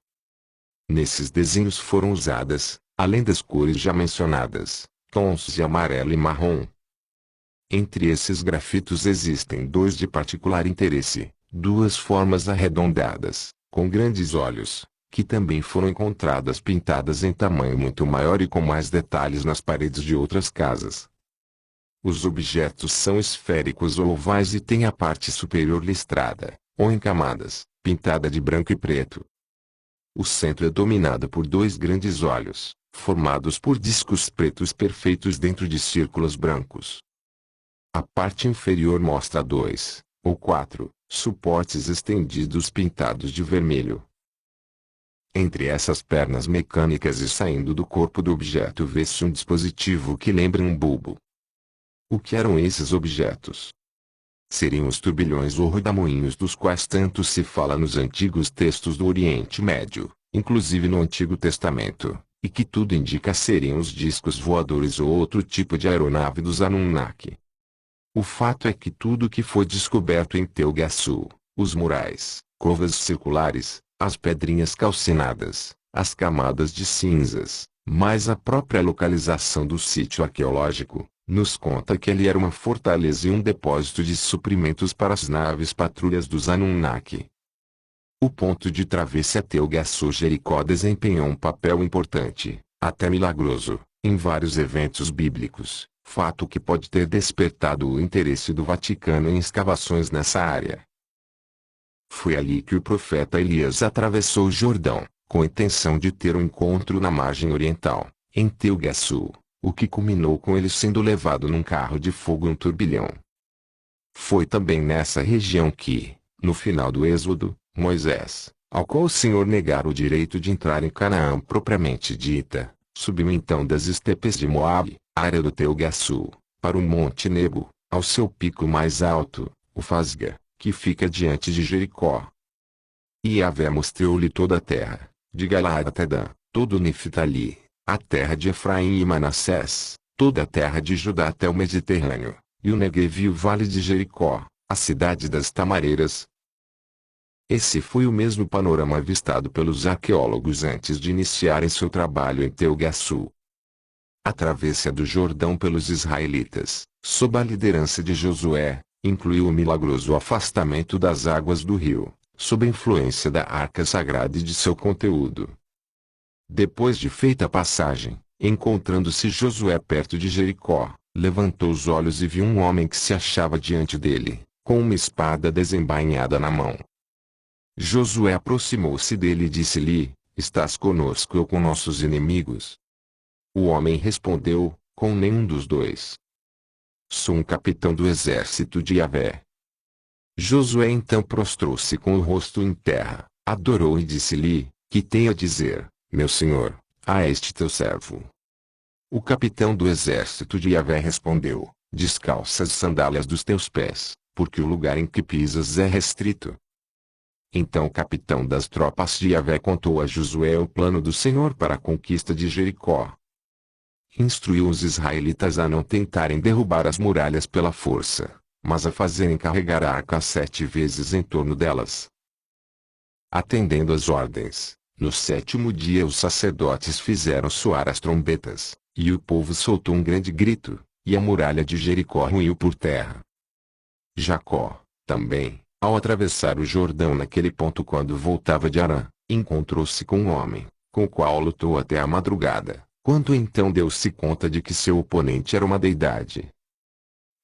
Nesses desenhos foram usadas, além das cores já mencionadas, tons de amarelo e marrom. Entre esses grafitos existem 2 de particular interesse, 2 formas arredondadas, com grandes olhos, que também foram encontradas pintadas em tamanho muito maior e com mais detalhes nas paredes de outras casas. Os objetos são esféricos ou ovais e têm a parte superior listrada, ou em camadas, pintada de branco e preto. O centro é dominado por 2 grandes olhos, formados por discos pretos perfeitos dentro de círculos brancos. A parte inferior mostra 2, ou 4, suportes estendidos pintados de vermelho. Entre essas pernas mecânicas e saindo do corpo do objeto vê-se um dispositivo que lembra um bulbo. O que eram esses objetos? Seriam os turbilhões ou rodamoinhos dos quais tanto se fala nos antigos textos do Oriente Médio, inclusive no Antigo Testamento, e que tudo indica serem os discos voadores ou outro tipo de aeronave dos Anunnaki. O fato é que tudo que foi descoberto em Telgaçu, os murais, covas circulares, as pedrinhas calcinadas, as camadas de cinzas, mais a própria localização do sítio arqueológico, nos conta que ali era uma fortaleza e um depósito de suprimentos para as naves patrulhas dos Anunnaki. O ponto de travessia Telgaçu-Jericó desempenhou um papel importante, até milagroso, em vários eventos bíblicos, fato que pode ter despertado o interesse do Vaticano em escavações nessa área. Foi ali que o profeta Elias atravessou o Jordão, com a intenção de ter um encontro na margem oriental, em Telgaçu, o que culminou com ele sendo levado num carro de fogo em um turbilhão. Foi também nessa região que, no final do Êxodo, Moisés, ao qual o Senhor negara o direito de entrar em Canaã propriamente dita, subiu então das estepes de Moabe, área do Telgaçu, para o Monte Nebo, ao seu pico mais alto, o Fasga, que fica diante de Jericó. E Yahvé mostrou-lhe toda a terra, de Galaad até Dan, todo o Neftali, a terra de Efraim e Manassés, toda a terra de Judá até o Mediterrâneo, e o Neguev e o vale de Jericó, a cidade das tamareiras. Esse foi o mesmo panorama avistado pelos arqueólogos antes de iniciarem seu trabalho em Telgaçu. A travessia do Jordão pelos israelitas, sob a liderança de Josué, incluiu o milagroso afastamento das águas do rio, sob a influência da arca sagrada e de seu conteúdo. Depois de feita a passagem, encontrando-se Josué perto de Jericó, levantou os olhos e viu um homem que se achava diante dele, com uma espada desembainhada na mão. Josué aproximou-se dele e disse-lhe: Estás conosco ou com nossos inimigos? O homem respondeu: Com nenhum dos dois. Sou um capitão do exército de Yahvé. Josué então prostrou-se com o rosto em terra, adorou e disse-lhe: Que tenho a dizer, meu senhor, a este teu servo? O capitão do exército de Yahvé respondeu: Descalça as sandálias dos teus pés, porque o lugar em que pisas é restrito. Então o capitão das tropas de Yahvé contou a Josué o plano do Senhor para a conquista de Jericó. Instruiu os israelitas a não tentarem derrubar as muralhas pela força, mas a fazerem carregar a arca 7 vezes em torno delas. Atendendo às ordens, no 7º dia os sacerdotes fizeram soar as trombetas, e o povo soltou um grande grito, e a muralha de Jericó ruiu por terra. Jacó, também, ao atravessar o Jordão naquele ponto quando voltava de Harã, encontrou-se com um homem, com o qual lutou até a madrugada, quando então deu-se conta de que seu oponente era uma deidade.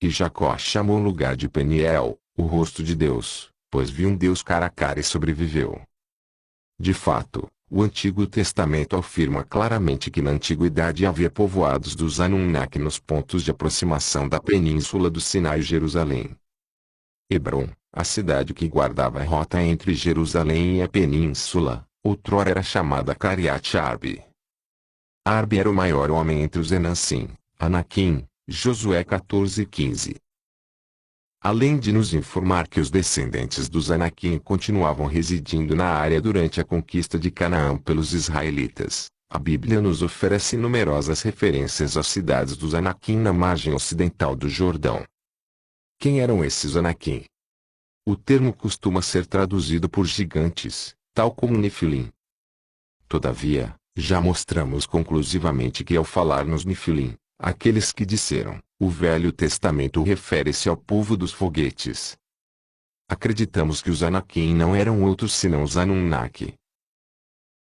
E Jacó chamou o lugar de Peniel, o rosto de Deus, pois viu um Deus cara a cara e sobreviveu. De fato, o Antigo Testamento afirma claramente que na antiguidade havia povoados dos Anunnaki nos pontos de aproximação da península do Sinai e Jerusalém. Hebrom, a cidade que guardava a rota entre Jerusalém e a península, outrora era chamada Cariat Arbe. Arbe era o maior homem entre os Enansim, Anakim, Josué 14:15. Além de nos informar que os descendentes dos Anakim continuavam residindo na área durante a conquista de Canaã pelos israelitas, a Bíblia nos oferece numerosas referências às cidades dos Anakim na margem ocidental do Jordão. Quem eram esses Anakim? O termo costuma ser traduzido por gigantes, tal como Nefilim. Todavia, já mostramos conclusivamente que ao falar nos Nefilim, aqueles que disseram, o Velho Testamento refere-se ao povo dos foguetes. Acreditamos que os Anakim não eram outros senão os Anunnaki.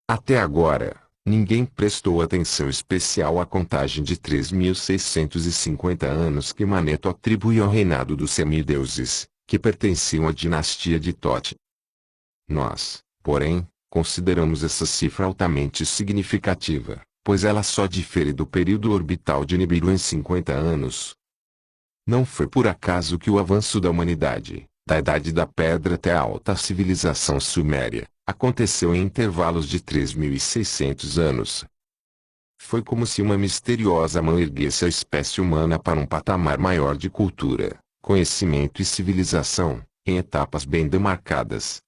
Até agora, ninguém prestou atenção especial à contagem de 3.650 anos que Maneto atribui ao reinado dos semideuses, que pertenciam à dinastia de Tote. Nós, porém, consideramos essa cifra altamente significativa, pois ela só difere do período orbital de Nibiru em 50 anos. Não foi por acaso que o avanço da humanidade, da Idade da Pedra até a alta civilização suméria, aconteceu em intervalos de 3.600 anos. Foi como se uma misteriosa mão erguesse a espécie humana para um patamar maior de cultura, conhecimento e civilização, em etapas bem demarcadas.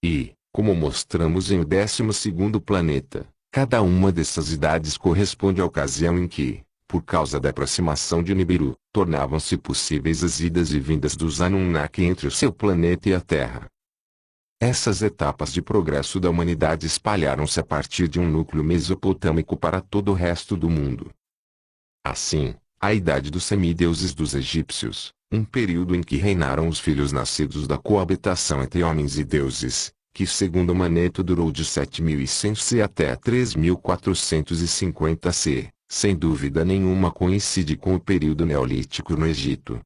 E, como mostramos em O 12º Planeta, Cada uma dessas idades corresponde à ocasião em que, por causa da aproximação de Nibiru, tornavam-se possíveis as idas e vindas dos Anunnaki entre o seu planeta e a Terra. Essas etapas de progresso da humanidade espalharam-se a partir de um núcleo mesopotâmico para todo o resto do mundo. Assim, a idade dos semideuses dos egípcios, um período em que reinaram os filhos nascidos da coabitação entre homens e deuses, que segundo Maneto durou de 7100 C até 3450 C, sem dúvida nenhuma coincide com o período neolítico no Egito.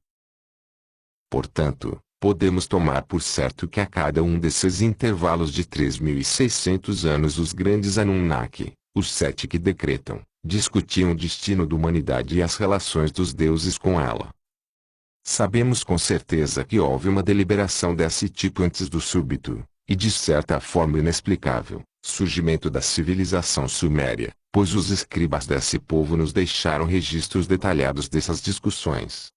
Portanto, podemos tomar por certo que a cada um desses intervalos de 3600 anos os grandes Anunnaki, os sete que decretam, discutiam o destino da humanidade e as relações dos deuses com ela. Sabemos com certeza que houve uma deliberação desse tipo antes do súbito, e de certa forma inexplicável, surgimento da civilização suméria, pois os escribas desse povo nos deixaram registros detalhados dessas discussões.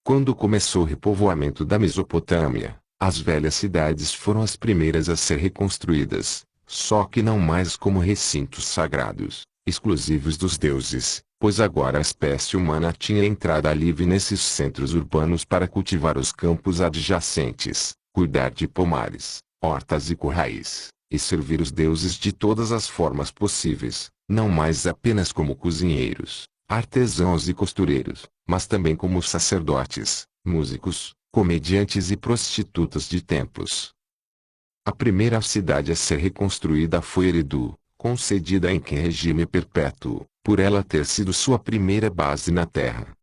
Quando começou o repovoamento da Mesopotâmia, as velhas cidades foram as primeiras a ser reconstruídas, só que não mais como recintos sagrados, exclusivos dos deuses, pois agora a espécie humana tinha entrada livre nesses centros urbanos para cultivar os campos adjacentes, cuidar de pomares, hortas e currais, e servir os deuses de todas as formas possíveis, não mais apenas como cozinheiros, artesãos e costureiros, mas também como sacerdotes, músicos, comediantes e prostitutas de templos. A primeira cidade a ser reconstruída foi Eridu, concedida em regime perpétuo, por ela ter sido sua primeira base na Terra.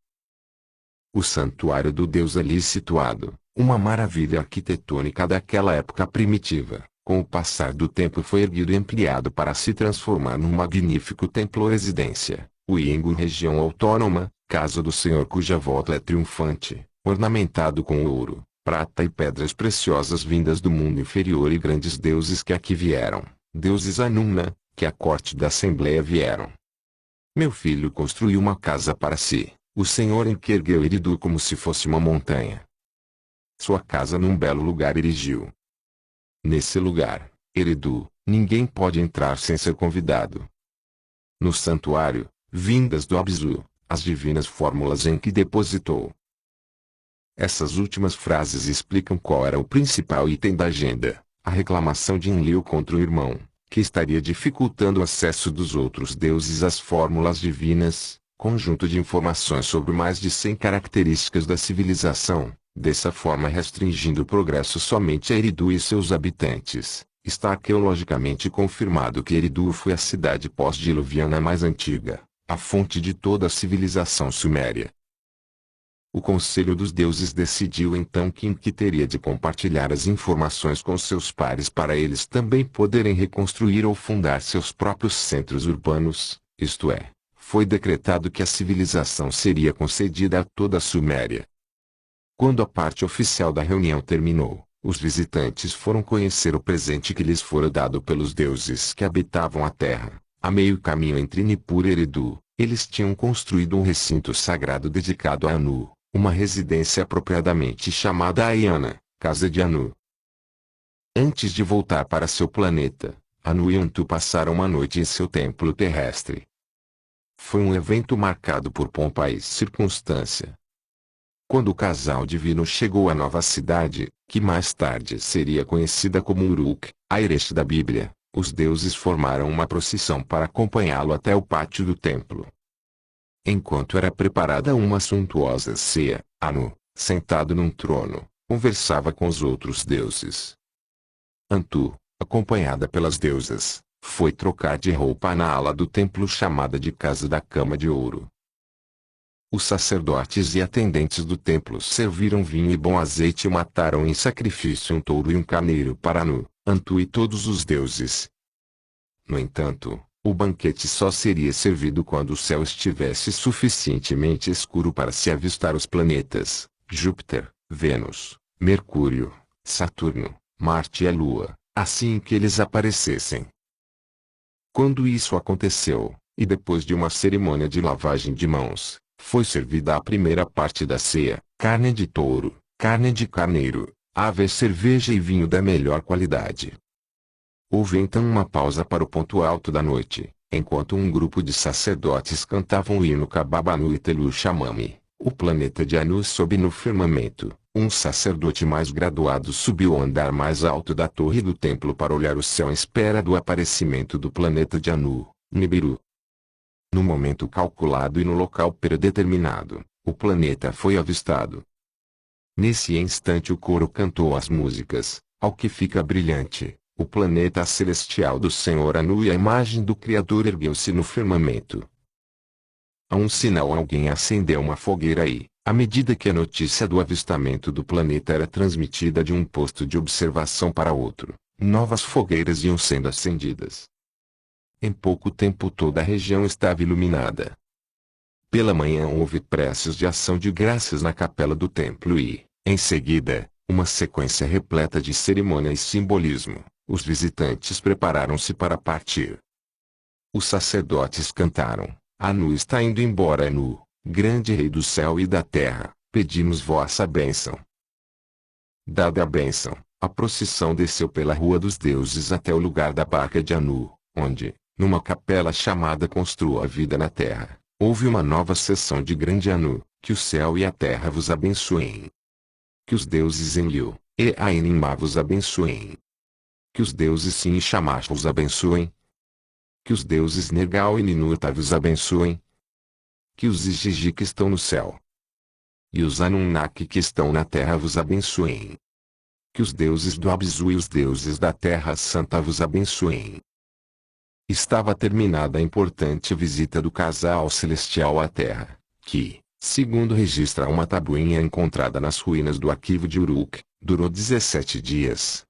O santuário do deus ali situado, uma maravilha arquitetônica daquela época primitiva, com o passar do tempo foi erguido e ampliado para se transformar num magnífico templo-residência, o Yingu região autônoma, casa do Senhor cuja volta é triunfante, ornamentado com ouro, prata e pedras preciosas vindas do mundo inferior e grandes deuses que aqui vieram, deuses Anunna, que a corte da Assembleia vieram. Meu filho construiu uma casa para si, o Senhor em que ergueu Eridu como se fosse uma montanha. Sua casa num belo lugar erigiu. Nesse lugar, Eridu, ninguém pode entrar sem ser convidado. No santuário, vindas do Abzu, as divinas fórmulas em que depositou. Essas últimas frases explicam qual era o principal item da agenda, a reclamação de Enlil contra o irmão, que estaria dificultando o acesso dos outros deuses às fórmulas divinas, conjunto de informações sobre mais de 100 características da civilização, dessa forma restringindo o progresso somente a Eridu e seus habitantes. Está arqueologicamente confirmado que Eridu foi a cidade pós-diluviana mais antiga, a fonte de toda a civilização suméria. O Conselho dos Deuses decidiu então que Enki teria de compartilhar as informações com seus pares para eles também poderem reconstruir ou fundar seus próprios centros urbanos, isto é, foi decretado que a civilização seria concedida a toda a Suméria. Quando a parte oficial da reunião terminou, os visitantes foram conhecer o presente que lhes fora dado pelos deuses que habitavam a terra. A meio caminho entre Nippur e Eridu, eles tinham construído um recinto sagrado dedicado a Anu, uma residência apropriadamente chamada Ayana, casa de Anu. Antes de voltar para seu planeta, Anu e Antu passaram uma noite em seu templo terrestre. Foi um evento marcado por pompa e circunstância. Quando o casal divino chegou à nova cidade, que mais tarde seria conhecida como Uruk, a Erech da Bíblia, os deuses formaram uma procissão para acompanhá-lo até o pátio do templo. Enquanto era preparada uma suntuosa ceia, Anu, sentado num trono, conversava com os outros deuses. Antu, acompanhada pelas deusas, foi trocar de roupa na ala do templo chamada de Casa da Cama de Ouro. Os sacerdotes e atendentes do templo serviram vinho e bom azeite e mataram em sacrifício um touro e um carneiro para Anu, Antu e todos os deuses. No entanto, o banquete só seria servido quando o céu estivesse suficientemente escuro para se avistar os planetas, Júpiter, Vênus, Mercúrio, Saturno, Marte e a Lua, assim que eles aparecessem. Quando isso aconteceu, e depois de uma cerimônia de lavagem de mãos, foi servida a primeira parte da ceia, carne de touro, carne de carneiro, aves, cerveja e vinho da melhor qualidade. Houve então uma pausa para o ponto alto da noite, enquanto um grupo de sacerdotes cantavam o hino Kababanu e Telu Chamame, o planeta de Anu sobe no firmamento. Um sacerdote mais graduado subiu ao andar mais alto da torre do templo para olhar o céu em espera do aparecimento do planeta de Anu, Nibiru. No momento calculado e no local predeterminado, o planeta foi avistado. Nesse instante o coro cantou as músicas, ao que fica brilhante. O planeta celestial do Senhor Anu e a imagem do Criador ergueu-se no firmamento. A um sinal alguém acendeu uma fogueira e, à medida que a notícia do avistamento do planeta era transmitida de um posto de observação para outro, novas fogueiras iam sendo acendidas. Em pouco tempo toda a região estava iluminada. Pela manhã houve preces de ação de graças na capela do templo e, em seguida, uma sequência repleta de cerimônia e simbolismo. Os visitantes prepararam-se para partir. Os sacerdotes cantaram: Anu está indo embora, Anu, grande rei do céu e da terra, pedimos vossa bênção. Dada a bênção, a procissão desceu pela Rua dos Deuses até o lugar da barca de Anu, onde, numa capela chamada Construa a Vida na Terra, houve uma nova sessão de grande Anu, que o céu e a terra vos abençoem. Que os deuses Enlil e Ainimá vos abençoem. Que os deuses Sin e Shamash vos abençoem. Que os deuses Nergal e Ninurta vos abençoem. Que os Igigi que estão no céu e os Anunnaki que estão na terra vos abençoem. Que os deuses do Abzu e os deuses da Terra Santa vos abençoem. Estava terminada a importante visita do casal celestial à Terra, que, segundo registra uma tabuinha encontrada nas ruínas do arquivo de Uruk, durou 17 dias.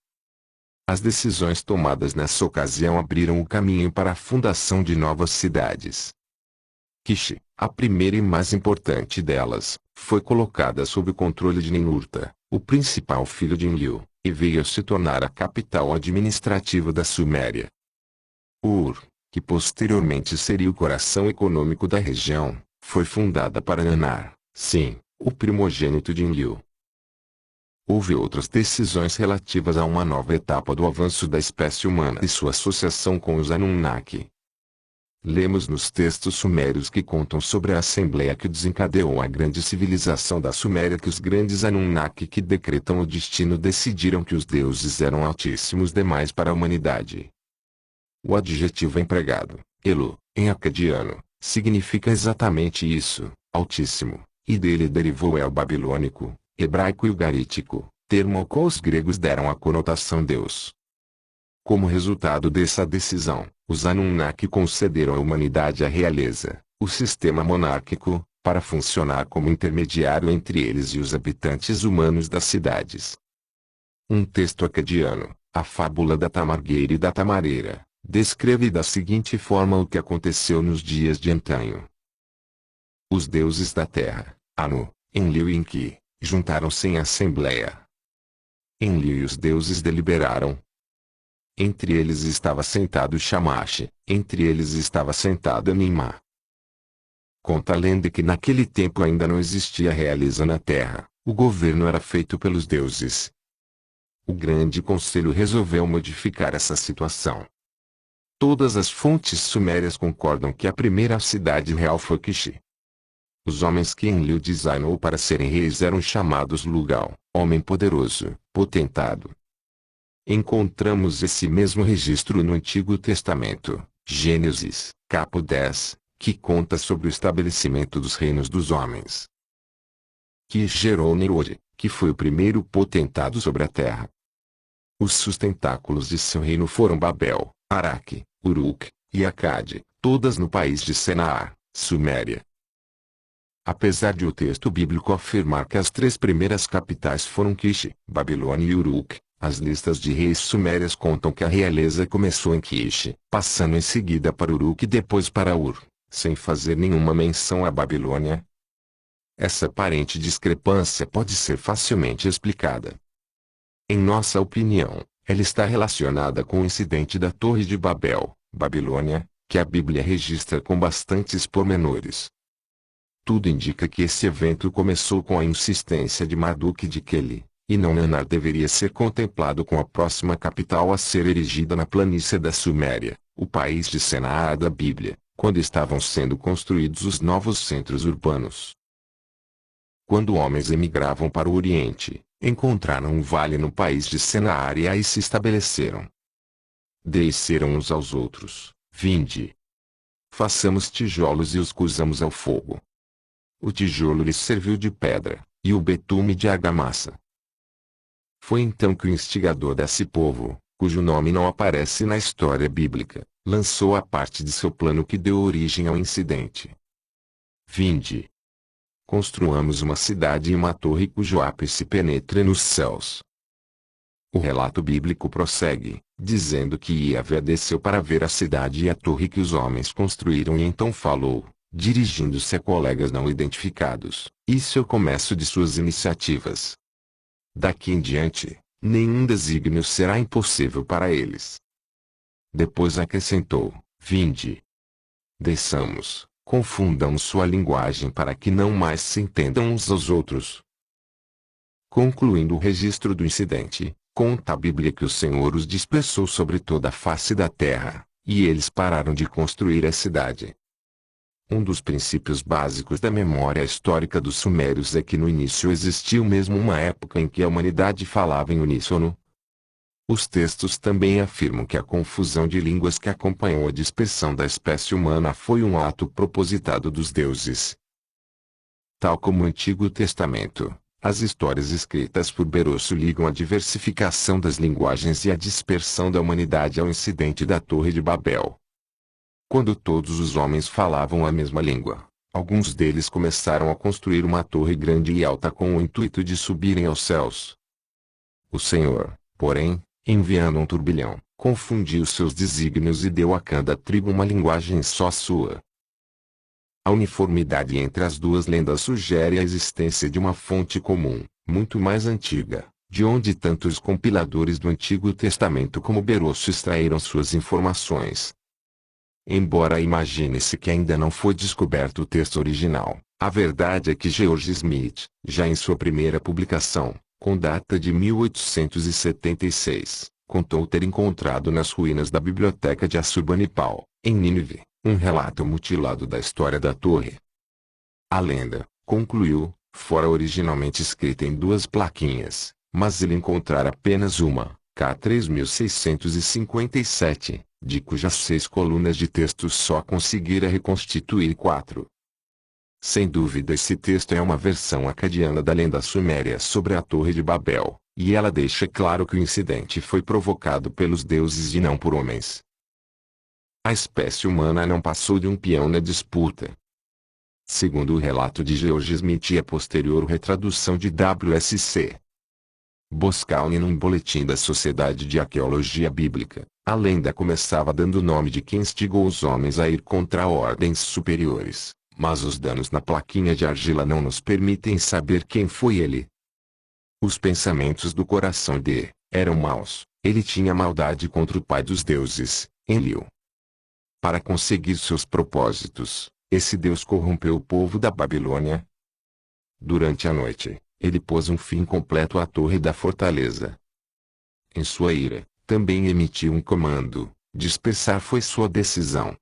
As decisões tomadas nessa ocasião abriram o caminho para a fundação de novas cidades. Kishi, a primeira e mais importante delas, foi colocada sob o controle de Ninurta, o principal filho de Enlil, e veio a se tornar a capital administrativa da Suméria. Ur, que posteriormente seria o coração econômico da região, foi fundada para Nanar, sim, o primogênito de Enlil. Houve outras decisões relativas a uma nova etapa do avanço da espécie humana e sua associação com os Anunnaki. Lemos nos textos sumérios que contam sobre a assembleia que desencadeou a grande civilização da Suméria que os grandes Anunnaki que decretam o destino decidiram que os deuses eram altíssimos demais para a humanidade. O adjetivo empregado, Elu, em acadiano, significa exatamente isso, altíssimo, e dele derivou o babilônico, hebraico e ugarítico, termo ao qual os gregos deram a conotação Deus. Como resultado dessa decisão, os Anunnaki concederam à humanidade a realeza, o sistema monárquico, para funcionar como intermediário entre eles e os habitantes humanos das cidades. Um texto acadiano, a fábula da tamargueira e da tamareira, descreve da seguinte forma o que aconteceu nos dias de antanho. Os deuses da terra, Anu, Enlil e Enki, juntaram-se em assembleia. Enlil e os deuses deliberaram. Entre eles estava sentado Shamash, entre eles estava sentado Animá. Conta a lenda que naquele tempo ainda não existia realeza na terra, o governo era feito pelos deuses. O grande conselho resolveu modificar essa situação. Todas as fontes sumérias concordam que a primeira cidade real foi Kishi. Os homens que Enlil designou para serem reis eram chamados Lugal, homem poderoso, potentado. Encontramos esse mesmo registro no Antigo Testamento, Gênesis, capítulo 10, que conta sobre o estabelecimento dos reinos dos homens. Kish gerou Nimrod, que foi o primeiro potentado sobre a terra. Os sustentáculos de seu reino foram Babel, Araque, Uruk e Acade, todas no país de Senaar, Suméria. Apesar de o texto bíblico afirmar que as três primeiras capitais foram Kish, Babilônia e Uruk, as listas de reis sumérias contam que a realeza começou em Kish, passando em seguida para Uruk e depois para Ur, sem fazer nenhuma menção à Babilônia. Essa aparente discrepância pode ser facilmente explicada. Em nossa opinião, ela está relacionada com o incidente da Torre de Babel, Babilônia, que a Bíblia registra com bastantes pormenores. Tudo indica que esse evento começou com a insistência de Marduk de que ele, E Naunanar deveria ser contemplado com a próxima capital a ser erigida na planície da Suméria, o país de Senaar da Bíblia, quando estavam sendo construídos os novos centros urbanos. Quando homens emigravam para o Oriente, encontraram um vale no país de Senaar e aí se estabeleceram. Disseram uns aos outros: Vinde, façamos tijolos e os cozamos ao fogo. O tijolo lhes serviu de pedra, e o betume de argamassa. Foi então que o instigador desse povo, cujo nome não aparece na história bíblica, lançou a parte de seu plano que deu origem ao incidente. Vinde, construamos uma cidade e uma torre cujo ápice penetre nos céus. O relato bíblico prossegue, dizendo que Iavé desceu para ver a cidade e a torre que os homens construíram e então falou, dirigindo-se a colegas não identificados: isso é o começo de suas iniciativas. Daqui em diante, nenhum desígnio será impossível para eles. Depois acrescentou: Vinde, desçamos, confundamos sua linguagem para que não mais se entendam uns aos outros. Concluindo o registro do incidente, conta a Bíblia que o Senhor os dispersou sobre toda a face da terra, e eles pararam de construir a cidade. Um dos princípios básicos da memória histórica dos sumérios é que no início existiu mesmo uma época em que a humanidade falava em uníssono. Os textos também afirmam que a confusão de línguas que acompanhou a dispersão da espécie humana foi um ato propositado dos deuses. Tal como o Antigo Testamento, as histórias escritas por Berosso ligam a diversificação das linguagens e a dispersão da humanidade ao incidente da Torre de Babel. Quando todos os homens falavam a mesma língua, alguns deles começaram a construir uma torre grande e alta com o intuito de subirem aos céus. O Senhor, porém, enviando um turbilhão, confundiu seus desígnios e deu a cada tribo uma linguagem só sua. A uniformidade entre as duas lendas sugere a existência de uma fonte comum, muito mais antiga, de onde tanto os compiladores do Antigo Testamento como Berosso extraíram suas informações. Embora imagine-se que ainda não foi descoberto o texto original, a verdade é que George Smith, já em sua primeira publicação, com data de 1876, contou ter encontrado nas ruínas da biblioteca de Assurbanipal, em Nínive, um relato mutilado da história da torre. A lenda, concluiu, fora originalmente escrita em duas plaquinhas, mas ele encontrara apenas uma, K 3657, de cujas 6 colunas de texto só conseguira reconstituir 4. Sem dúvida esse texto é uma versão acadiana da lenda suméria sobre a Torre de Babel, e ela deixa claro que o incidente foi provocado pelos deuses e não por homens. A espécie humana não passou de um peão na disputa. Segundo o relato de George Smith e a posterior retradução de W.S.C. Boscawen num boletim da Sociedade de Arqueologia Bíblica, a lenda começava dando o nome de quem instigou os homens a ir contra ordens superiores, mas os danos na plaquinha de argila não nos permitem saber quem foi ele. Os pensamentos do coração de eram maus, ele tinha maldade contra o pai dos deuses, Enlil. Para conseguir seus propósitos, esse deus corrompeu o povo da Babilônia. Durante a noite, ele pôs um fim completo à torre da fortaleza. Em sua ira, também emitiu um comando: dispersar foi sua decisão.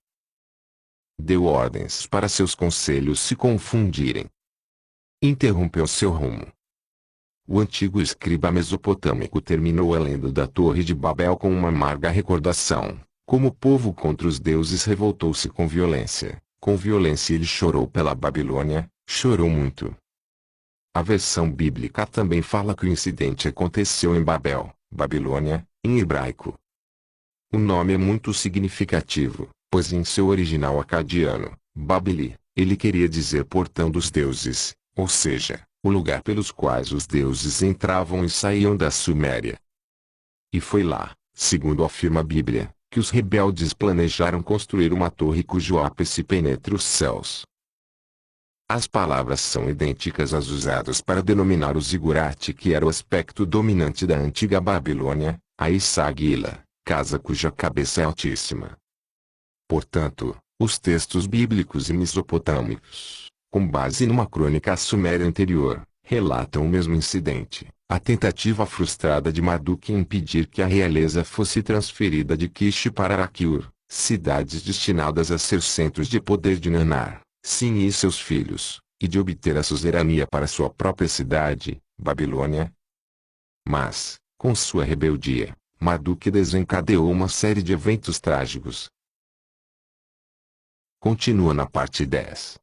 Deu ordens para seus conselhos se confundirem. Interrompeu seu rumo. O antigo escriba mesopotâmico terminou a lenda da Torre de Babel com uma amarga recordação: como o povo contra os deuses revoltou-se com violência ele chorou pela Babilônia, chorou muito. A versão bíblica também fala que o incidente aconteceu em Babel, Babilônia, em hebraico. O nome é muito significativo, pois em seu original acadiano, Babili, ele queria dizer portão dos deuses, ou seja, o lugar pelos quais os deuses entravam e saíam da Suméria. E foi lá, segundo afirma a Bíblia, que os rebeldes planejaram construir uma torre cujo ápice penetre os céus. As palavras são idênticas às usadas para denominar o zigurate, que era o aspecto dominante da antiga Babilônia, a Isagila, casa cuja cabeça é altíssima. Portanto, os textos bíblicos e mesopotâmicos, com base numa crônica suméria anterior, relatam o mesmo incidente, A tentativa frustrada de Marduk em impedir que a realeza fosse transferida de Kish para Araquiur, cidades destinadas a ser centros de poder de Nanar, Sim e seus filhos, e de obter a suzerania para sua própria cidade, Babilônia. Mas, com sua rebeldia, Marduk desencadeou uma série de eventos trágicos. Continua na parte 10.